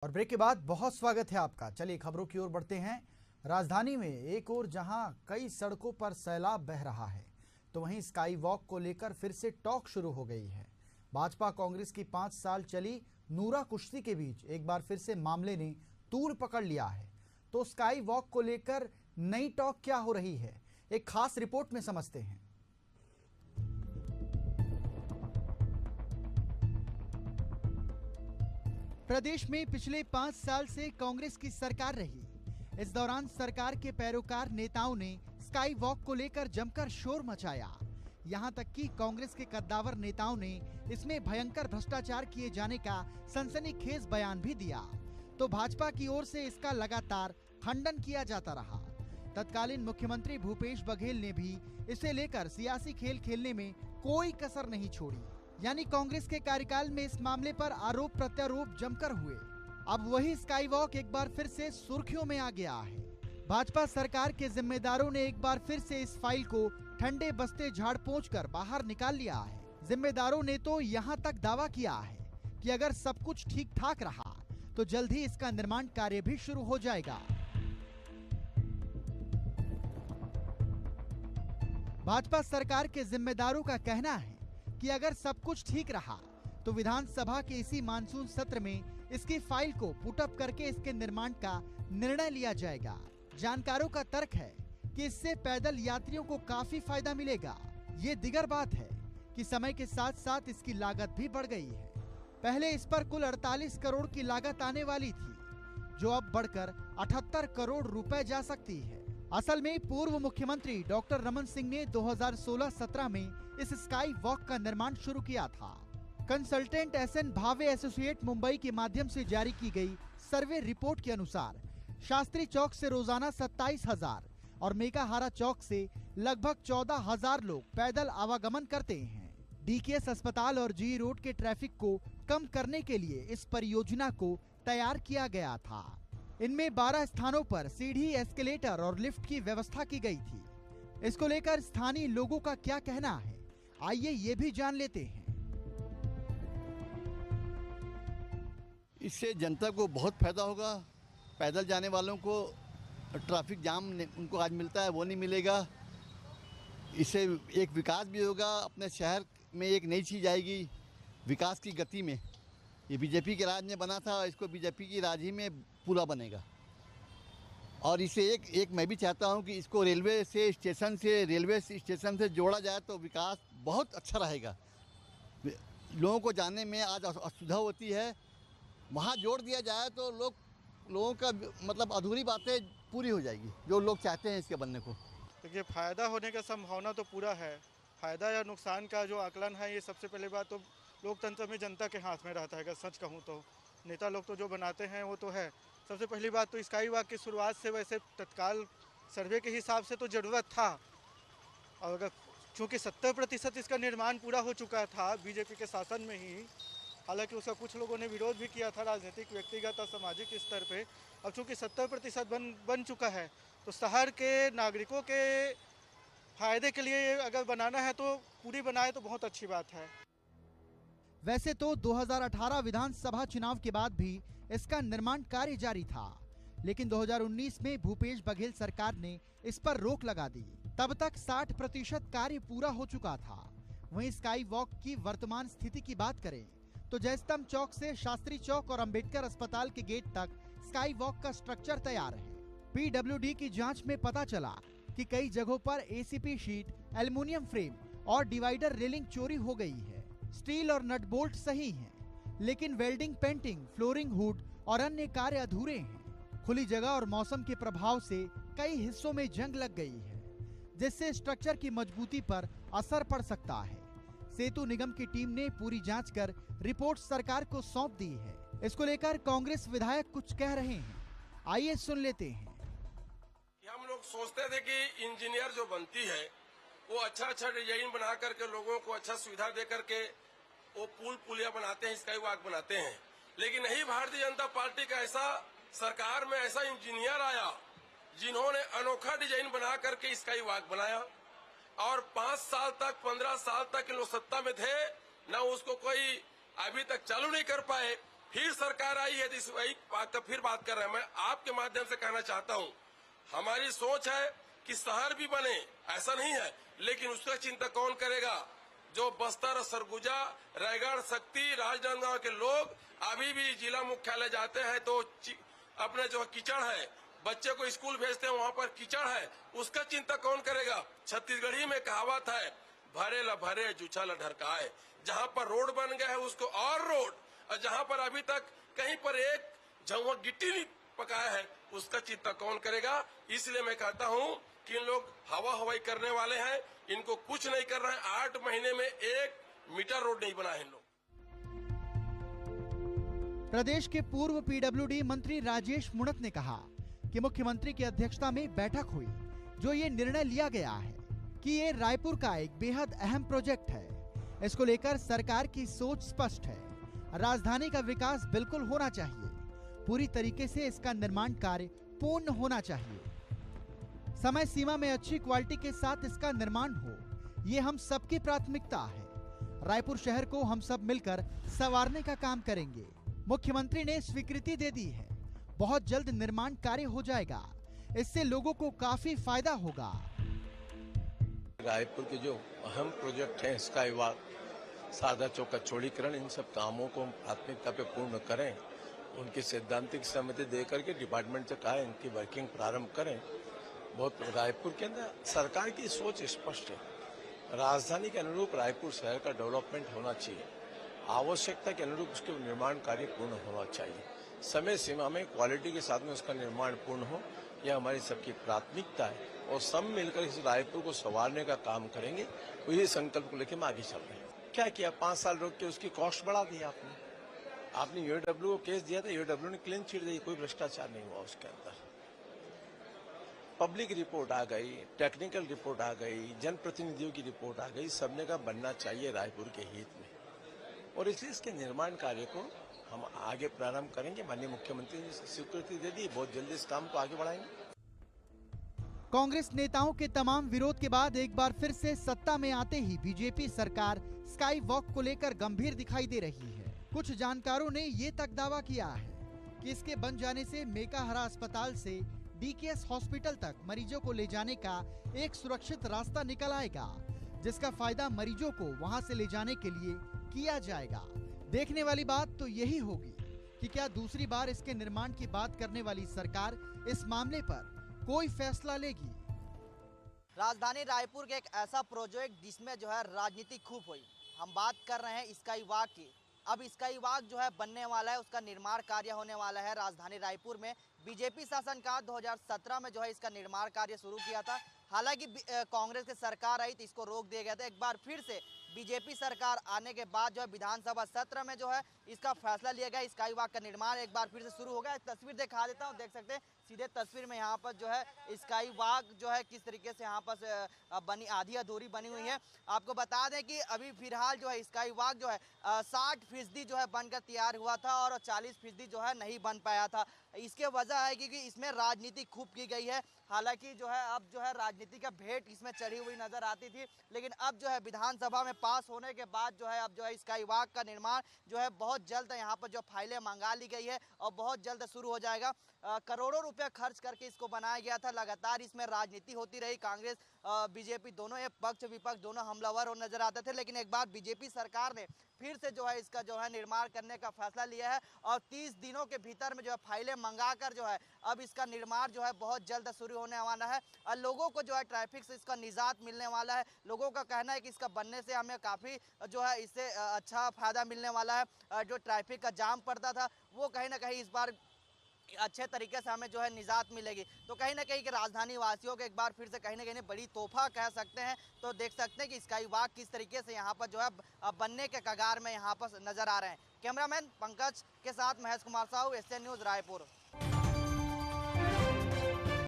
और ब्रेक के बाद बहुत स्वागत है आपका। चलिए खबरों की ओर बढ़ते हैं। राजधानी में एक ओर जहां कई सड़कों पर सैलाब बह रहा है, तो वहीं स्काई वॉक को लेकर फिर से टॉक शुरू हो गई है। भाजपा कांग्रेस की 5 साल चली नूरा कुश्ती के बीच एक बार फिर से मामले ने तूल पकड़ लिया है। तो स्काई वॉक को लेकर नई टॉक क्या हो रही है, एक खास रिपोर्ट में समझते हैं। प्रदेश में पिछले 5 साल से कांग्रेस की सरकार रही। इस दौरान सरकार के पैरोकार नेताओं ने स्काई वॉक को लेकर जमकर शोर मचाया। यहां तक कि कांग्रेस के कद्दावर नेताओं ने इसमें भयंकर भ्रष्टाचार किए जाने का सनसनीखेज बयान भी दिया। तो भाजपा की ओर से इसका लगातार खंडन किया जाता रहा। तत्कालीन मुख्यमंत्री भूपेश बघेल ने भी इसे लेकर सियासी खेल खेलने में कोई कसर नहीं छोड़ी। यानी कांग्रेस के कार्यकाल में इस मामले पर आरोप प्रत्यारोप जमकर हुए। अब वही स्काई वॉक एक बार फिर से सुर्खियों में आ गया है। भाजपा सरकार के जिम्मेदारों ने एक बार फिर से इस फाइल को ठंडे बस्ते झाड़ पोंछ कर बाहर निकाल लिया है। जिम्मेदारों ने तो यहां तक दावा किया है कि अगर सब कुछ ठीक ठाक रहा तो जल्द ही इसका निर्माण कार्य भी शुरू हो जाएगा। भाजपा सरकार के जिम्मेदारों का कहना है कि अगर सब कुछ ठीक रहा तो विधानसभा के इसी मानसून सत्र में इसकी फाइल को पुटअप करके इसके निर्माण का निर्णय लिया जाएगा। जानकारों का तर्क है कि इससे पैदल यात्रियों को काफी फायदा मिलेगा। ये दिगर बात है कि समय के साथ साथ इसकी लागत भी बढ़ गई है। पहले इस पर कुल 48 करोड़ की लागत आने वाली थी, जो अब बढ़कर 78 करोड़ रुपए जा सकती है। असल में पूर्व मुख्यमंत्री डॉक्टर रमन सिंह ने 2016-17 में इस स्काई वॉक का निर्माण शुरू किया था। कंसल्टेंट SN भावे एसोसिएट मुंबई के माध्यम से जारी की गई सर्वे रिपोर्ट के अनुसार शास्त्री चौक से रोजाना 27,000 और मेघाहारा चौक से लगभग 14,000 लोग पैदल आवागमन करते हैं। DKS अस्पताल और GE रोड के ट्रैफिक को कम करने के लिए इस परियोजना को तैयार किया गया था। इनमें 12 स्थानों पर सीढ़ी, एस्केलेटर और लिफ्ट की व्यवस्था की गई थी। इसको लेकर स्थानीय लोगों का क्या कहना है, आइए ये भी जान लेते हैं। इससे जनता को बहुत फायदा होगा। पैदल जाने वालों को ट्रैफिक जाम उनको आज मिलता है वो नहीं मिलेगा। इससे एक विकास भी होगा, अपने शहर में एक नई चीज़ आएगी विकास की गति में। ये बीजेपी के राज में बना था, इसको बीजेपी की राज ही में पूरा बनेगा। और इसे एक मैं भी चाहता हूँ कि इसको रेलवे स्टेशन से जोड़ा जाए तो विकास बहुत अच्छा रहेगा। लोगों को जाने में आज असुविधा होती है, वहाँ जोड़ दिया जाए तो लोगों का मतलब अधूरी बातें पूरी हो जाएगी, जो लोग चाहते हैं इसके बनने को। देखिए, फ़ायदा होने का संभावना तो पूरा है। फ़ायदा या नुकसान का जो आकलन है, ये सबसे पहले बात तो लोकतंत्र में जनता के हाथ में रहता है। अगर सच कहूँ तो नेता लोग तो जो बनाते हैं वो तो है। सबसे पहली बात तो स्काई वॉक की शुरुआत से वैसे तत्काल सर्वे के हिसाब से तो ज़रूरत था, और अगर चूँकि 70% इसका निर्माण पूरा हो चुका था बीजेपी के शासन में ही। हालांकि उसका कुछ लोगों ने विरोध भी किया था राजनीतिक, व्यक्तिगत और सामाजिक स्तर पे। अब चूँकि 70% बन चुका है, तो शहर के नागरिकों के फायदे के लिए अगर बनाना है तो पूरी बनाए तो बहुत अच्छी बात है। वैसे तो 2018 विधानसभा चुनाव के बाद भी इसका निर्माण कार्य जारी था, लेकिन 2019 में भूपेश बघेल सरकार ने इस पर रोक लगा दी। तब तक 60% कार्य पूरा हो चुका था। वहीं स्काई वॉक की वर्तमान स्थिति की बात करें तो जयस्तंभ चौक से शास्त्री चौक और अंबेडकर अस्पताल के गेट तक स्काई वॉक का स्ट्रक्चर तैयार है। PWD की जांच में पता चला कि कई जगहों पर ACP शीट, एल्युमिनियम फ्रेम और डिवाइडर रेलिंग चोरी हो गई है। स्टील और नट बोल्ट सही हैं, लेकिन वेल्डिंग, पेंटिंग, फ्लोरिंग, हुड और अन्य कार्य अधूरे हैं। खुली जगह और मौसम के प्रभाव से कई हिस्सों में जंग लग गई है, जिससे स्ट्रक्चर की मजबूती पर असर पड़ सकता है। सेतु निगम की टीम ने पूरी जांच कर रिपोर्ट सरकार को सौंप दी है। इसको लेकर कांग्रेस विधायक कुछ कह रहे हैं, आइए सुन लेते हैं। हम लोग सोचते थे कि इंजीनियर जो बनती है वो अच्छा डिजाइन बना करके लोगों को अच्छा सुविधा दे करके वो पुल पुलिया बनाते हैं, स्काई वॉक बनाते हैं। लेकिन नहीं, भारतीय जनता पार्टी का ऐसा सरकार में ऐसा इंजीनियर आया जिन्होंने अनोखा डिजाइन बना करके स्काई वॉक बनाया, और 5 साल तक 15 साल तक लोग सत्ता में थे, न उसको कोई अभी तक चालू नहीं कर पाए। फिर सरकार आई है तो इस वही बात का फिर बात कर रहे हैं। मैं आपके माध्यम से कहना चाहता हूं, हमारी सोच है कि शहर भी बने, ऐसा नहीं है, लेकिन उसका चिंता कौन करेगा? जो बस्तर, सरगुजा, रायगढ़, शक्ति, राजनांदगांव के लोग अभी भी जिला मुख्यालय जाते हैं तो अपने जो कीचड़ है, बच्चे को स्कूल भेजते हैं वहां पर कीचड़ है, उसका चिंता कौन करेगा? छत्तीसगढ़ी में कहावत है, भरे ल भरे जुछा ल ढरकाए। जहां पर रोड बन गया है उसको और रोड, और जहां पर अभी तक कहीं पर एक झुआ गिट्टी नहीं पकाया है उसका चिंता कौन करेगा? इसलिए मैं कहता हूं कि इन लोग हवा हवाई करने वाले हैं, इनको कुछ नहीं कर रहे हैं। 8 महीने में 1 मीटर रोड नहीं बना है इन लोग। प्रदेश के पूर्व पीडब्ल्यूडी मंत्री राजेश मुणत ने कहा कि मुख्यमंत्री की अध्यक्षता में बैठक हुई, जो ये निर्णय लिया गया है कि ये रायपुर का एक बेहद अहम प्रोजेक्ट है। इसको लेकर सरकार की सोच स्पष्ट है। राजधानी का विकास बिल्कुल होना चाहिए, पूरी तरीके से इसका निर्माण कार्य पूर्ण होना चाहिए, समय सीमा में अच्छी क्वालिटी के साथ इसका निर्माण हो, ये हम सबकी प्राथमिकता है। रायपुर शहर को हम सब मिलकर संवारने का काम करेंगे। मुख्यमंत्री ने स्वीकृति दे दी है, बहुत जल्द निर्माण कार्य हो जाएगा, इससे लोगों को काफी फायदा होगा। रायपुर के जो अहम प्रोजेक्ट हैं, स्काई वॉक, सादा चौक का चौड़ीकरण, इन सब कामों को प्राथमिकता पे पूर्ण करें। उनकी सैद्धांतिक सहमति देकर के डिपार्टमेंट से कहा है इनकी वर्किंग प्रारंभ करें। बहुत रायपुर के अंदर सरकार की सोच स्पष्ट है, राजधानी के अनुरूप रायपुर शहर का डेवलपमेंट होना चाहिए, आवश्यकता के अनुरूप उसके निर्माण कार्य पूर्ण होना चाहिए, समय सीमा में क्वालिटी के साथ में उसका निर्माण पूर्ण हो, यह हमारी सबकी प्राथमिकता है। और सब मिलकर इस रायपुर को संवारने का काम करेंगे, वही संकल्प को लेकर हम आगे चल रहे हैं। क्या किया, 5 साल रोक के उसकी कॉस्ट बढ़ा दी आपने यूडब्ल्यू को केस दिया था, यूडब्ल्यू ने क्लीन चिट दी, कोई भ्रष्टाचार नहीं हुआ उसके अंदर। पब्लिक रिपोर्ट आ गई, टेक्निकल रिपोर्ट आ गई, जनप्रतिनिधियों की रिपोर्ट आ गई, सबने का बनना चाहिए रायपुर के हित में, और इसलिए इसके निर्माण कार्य को हम आगे प्रारंभ करेंगे। माननीय मुख्यमंत्री ने स्वीकृति दे दी, बहुत जल्दी इस काम को आगे बढ़ाएंगे। कांग्रेस नेताओं के तमाम विरोध के बाद एक बार फिर से सत्ता में आते ही बीजेपी सरकार स्काई वॉक को लेकर गंभीर दिखाई दे रही है। कुछ जानकारों ने ये तक दावा किया है कि इसके बन जाने से मेकाहारा अस्पताल से डीकेएस हॉस्पिटल तक मरीजों को ले जाने का एक सुरक्षित रास्ता निकल आएगा, जिसका फायदा मरीजों को वहां से ले जाने के लिए किया जाएगा। देखने वाली बात तो यही होगी कि क्या दूसरी बार इसके निर्माण की बात करने वाली सरकार इस मामले पर कोई फैसला लेगी। राजधानी रायपुर के एक ऐसा प्रोजेक्ट जिसमें जो है राजनीति खूब हुई, हम बात कर रहे हैं स्काई वॉक की। अब स्काई वॉक जो है बनने वाला है, उसका निर्माण कार्य होने वाला है राजधानी रायपुर में। बीजेपी शासनकाल 2017 में जो है इसका निर्माण कार्य शुरू किया था। हालांकि कांग्रेस की सरकार आई तो इसको रोक दिया गया था। एक बार फिर से बीजेपी सरकार आने के बाद जो है विधानसभा सत्र में जो है इसका फैसला लिया गया, स्काई वॉक का निर्माण एक बार फिर से शुरू हो गया। एक तस्वीर दिखा देता हूँ, देख सकते हैं सीधे तस्वीर में यहाँ पर जो है स्काई वॉक जो है किस तरीके से यहाँ पर बनी, आधी अधूरी बनी हुई है। आपको बता दें कि अभी फिलहाल जो है स्काई वॉक जो है 60% जो है बनकर तैयार हुआ था और 40% जो है नहीं बन पाया था। इसके वजह है क्योंकि इसमें राजनीति खूब की गई है। हालांकि जो है अब जो है राजनीति का भेंट इसमें चढ़ी हुई नजर आती थी, लेकिन अब जो है विधानसभा में पास होने के बाद जो है अब जो है स्काई वॉक का निर्माण जो है बहुत जल्द यहाँ पर जो फाइलें मंगा ली गई है और बहुत जल्द शुरू हो जाएगा। करोड़ों रुपए खर्च करके इसको बनाया गया था। लगातार इसमें राजनीति होती रही, कांग्रेस बीजेपी दोनों पक्ष विपक्ष दोनों हमलावर और नजर आते थे, लेकिन एक बार बीजेपी सरकार ने फिर से जो है इसका जो है निर्माण करने का फैसला लिया है और 30 दिनों के भीतर में जो है फाइलें मंगाकर जो है अब इसका निर्माण जो है बहुत जल्द शुरू होने वाला है और लोगों को जो है ट्रैफिक से इसका निजात मिलने वाला है। लोगों का कहना है कि इसका बनने से हमें काफ़ी जो है इससे अच्छा फायदा मिलने वाला है। जो ट्रैफिक का जाम पड़ता था वो कहीं ना कहीं इस बार अच्छे तरीके से हमें जो है निजात मिलेगी। तो कहीं ना कहीं कि राजधानी वासियों को एक बार फिर से कहीं ना कहीं बड़ी तोहफा कह सकते हैं। तो देख सकते हैं कि स्काई वॉक किस तरीके से यहाँ पर जो है बनने के कगार में यहाँ पर नजर आ रहे हैं। कैमरामैन पंकज के साथ महेश कुमार साहू, एसएन न्यूज़ रायपुर।